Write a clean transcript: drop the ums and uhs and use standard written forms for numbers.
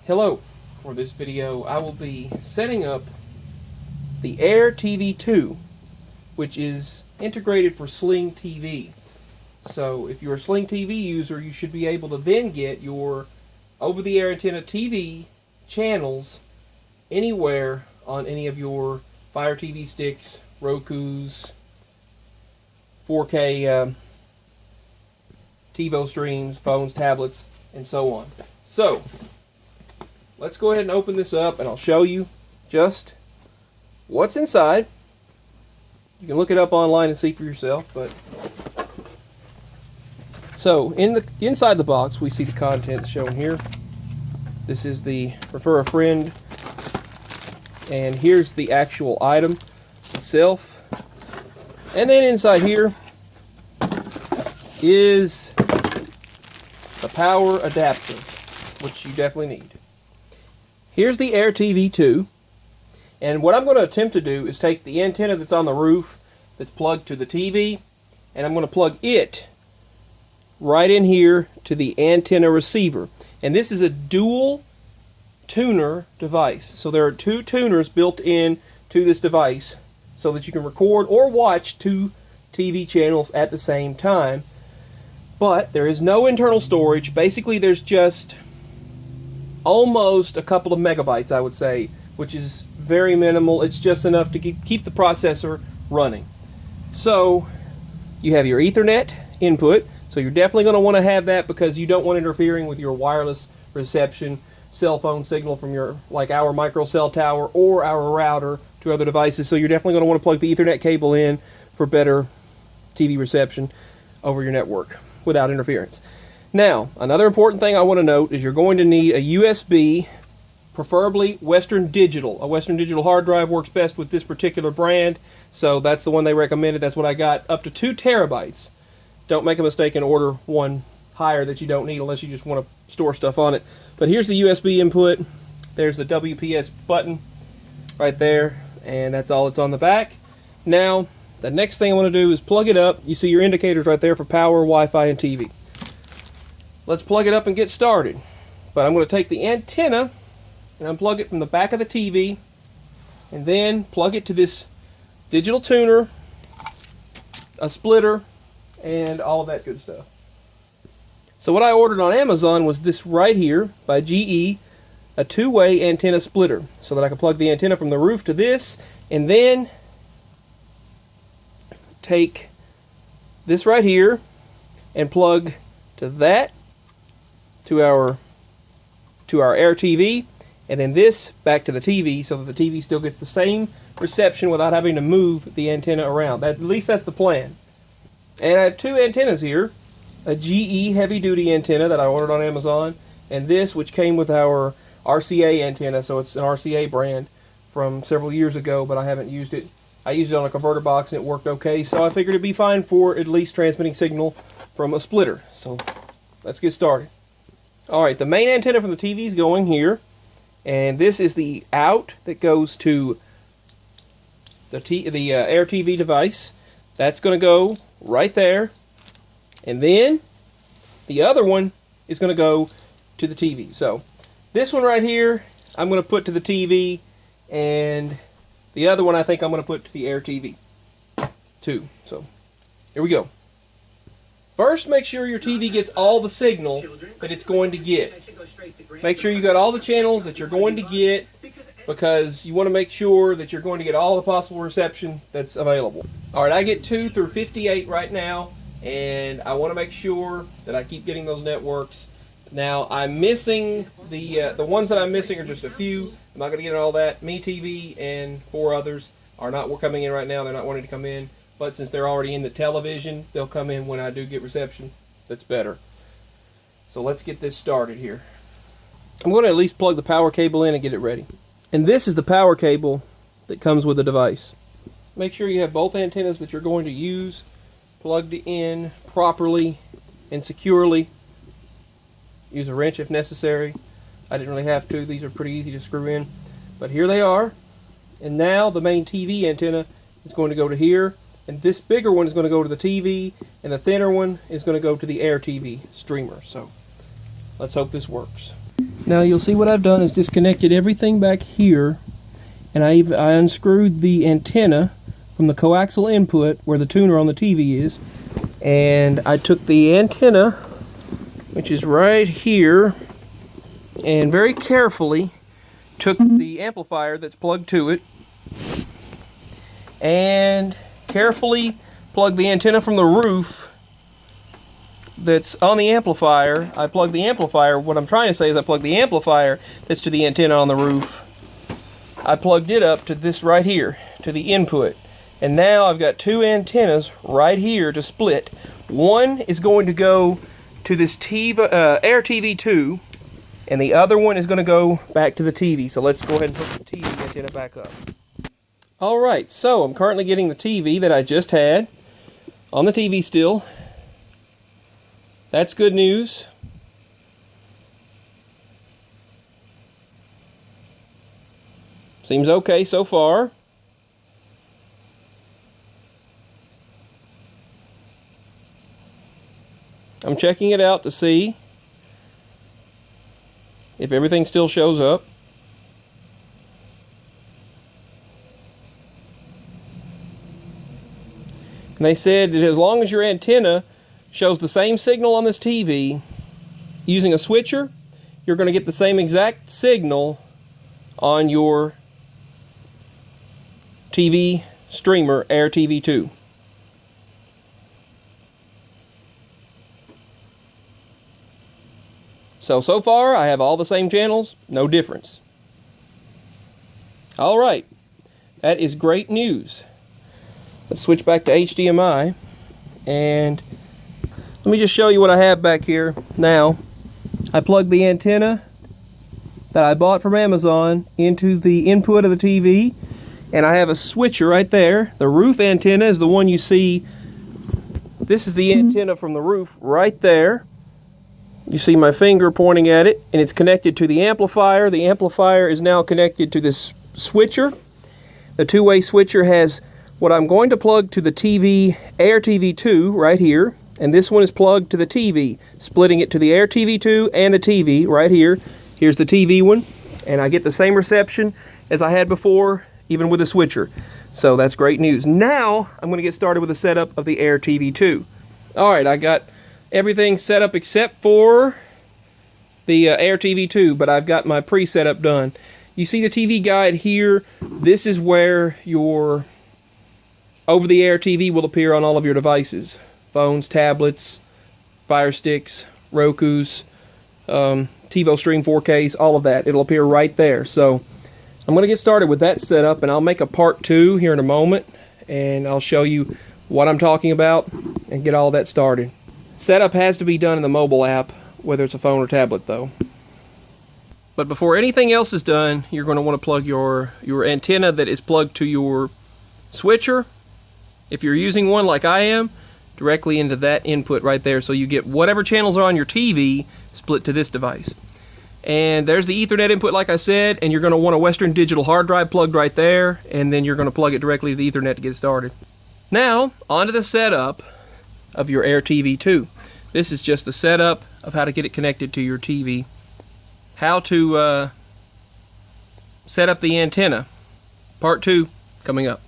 Hello. For this video I will be setting up the Air TV 2, which is integrated for Sling TV. So if you're a Sling TV user, you should be able to then get your over-the-air antenna TV channels anywhere on any of your Fire TV sticks, Roku's, 4K TiVo streams, phones, tablets, and so on. So let's go ahead and open this up and I'll show you just what's inside. You can look it up online and see for yourself, but so inside the box we see the contents shown here. This is the refer a friend, and here's the actual item itself. And then inside here is the power adapter, which you definitely need. Here's the Air TV 2, and what I'm going to attempt to do is take the antenna that's on the roof that's plugged to the TV, and I'm going to plug it right in here to the antenna receiver. And this is a dual tuner device, so there are two tuners built in to this device so that you can record or watch two TV channels at the same time. But there is no internal storage. Basically there's just almost a couple of megabytes, I would say, which is very minimal. It's just enough to keep the processor running. So you have your Ethernet input, so you're definitely going to want to have that because you don't want interfering with your wireless reception cell phone signal from your, like our micro cell tower or our router to other devices. So you're definitely going to want to plug the Ethernet cable in for better TV reception over your network without interference. Now, another important thing I want to note is you're going to need a USB, preferably Western Digital. A Western Digital hard drive works best with this particular brand, so that's the one they recommended. That's what I got, up to 2 terabytes. Don't make a mistake and order one higher that you don't need unless you just want to store stuff on it. But here's the USB input. There's the WPS button right there, and that's all that's on the back. Now, the next thing I want to do is plug it up. You see your indicators right there for power, Wi-Fi, and TV. Let's plug it up and get started. But I'm going to take the antenna and unplug it from the back of the TV, and then plug it to this digital tuner, a splitter, and all of that good stuff. So what I ordered on Amazon was this right here by GE, a 2-way antenna splitter, so that I can plug the antenna from the roof to this, and then take this right here and plug to that, to our Air TV, and then this back to the TV so that the TV still gets the same reception without having to move the antenna around. At least that's the plan. And I have 2 antennas here, a GE heavy-duty antenna that I ordered on Amazon, and this, which came with our RCA antenna, so it's an RCA brand from several years ago, but I haven't used it. I used it on a converter box and it worked okay, so I figured it'd be fine for at least transmitting signal from a splitter. So let's get started. Alright, the main antenna from the TV is going here, and this is the out that goes to the Air TV device. That's going to go right there, and then the other one is going to go to the TV. So this one right here I'm going to put to the TV, and the other one I think I'm going to put to the Air TV 2. So here we go. First, make sure your TV gets all the signal that it's going to get. Make sure you got all the channels that you're going to get, because you want to make sure that you're going to get all the possible reception that's available. Alright, I get 2 through 58 right now, and I want to make sure that I keep getting those networks. Now, I'm missing, the ones that I'm missing are just a few. I'm not going to get all that. MeTV and 4 others are not coming in right now. They're not wanting to come in. But since they're already in the television, they'll come in when I do get reception that's better. So let's get this started here. I'm going to at least plug the power cable in and get it ready. And this is the power cable that comes with the device. Make sure you have both antennas that you're going to use plugged in properly and securely. Use a wrench if necessary. I didn't really have to. These are pretty easy to screw in. But here they are. And now the main TV antenna is going to go to here. And this bigger one is going to go to the TV, and the thinner one is going to go to the Air TV streamer. So let's hope this works. Now you'll see what I've done is disconnected everything back here, and I unscrewed the antenna from the coaxial input where the tuner on the TV is, and I took the antenna, which is right here, and very carefully took the amplifier that's plugged to it and carefully plugged the antenna from the roof that's on the amplifier. I plugged the amplifier. What I'm trying to say is I plugged the amplifier that's to the antenna on the roof. I plugged it up to this right here, to the input. And now I've got two antennas right here to split. One is going to go to this Air TV 2, and the other one is going to go back to the TV. So let's go ahead and put the TV antenna back up. Alright, so I'm currently getting the TV that I just had on the TV still. That's good news. Seems okay so far. I'm checking it out to see if everything still shows up. And they said that as long as your antenna shows the same signal on this TV, using a switcher, you're going to get the same exact signal on your TV streamer, Air TV 2. So far, I have all the same channels, no difference. Alright, that is great news. Let's switch back to HDMI, and let me just show you what I have back here now. I plugged the antenna that I bought from Amazon into the input of the TV, and I have a switcher right there. The roof antenna is the one you see. This is the antenna from the roof right there. You see my finger pointing at it, and it's connected to the amplifier. The amplifier is now connected to this switcher. The two-way switcher has what I'm going to plug to the TV, Air TV 2 right here, and this one is plugged to the TV, splitting it to the Air TV 2 and the TV right here. Here's the TV one, and I get the same reception as I had before, even with the switcher. So that's great news. Now I'm going to get started with the setup of the Air TV 2. Alright, I got everything set up except for the Air TV 2, but I've got my pre-setup done. You see the TV guide here. This is where your over-the-air TV will appear on all of your devices. Phones, tablets, Fire Sticks, Rokus, TiVo Stream 4Ks, all of that. It'll appear right there. So I'm going to get started with that setup, and I'll make a part 2 here in a moment, and I'll show you what I'm talking about and get all that started. Setup has to be done in the mobile app, whether it's a phone or tablet though. But before anything else is done, you're going to want to plug your antenna that is plugged to your switcher, if you're using one like I am, directly into that input right there, so you get whatever channels are on your TV split to this device. And there's the Ethernet input like I said, and you're going to want a Western Digital hard drive plugged right there, and then you're going to plug it directly to the Ethernet to get started. Now, onto the setup of your Air TV 2. This is just the setup of how to get it connected to your TV. How to set up the antenna. Part 2 coming up.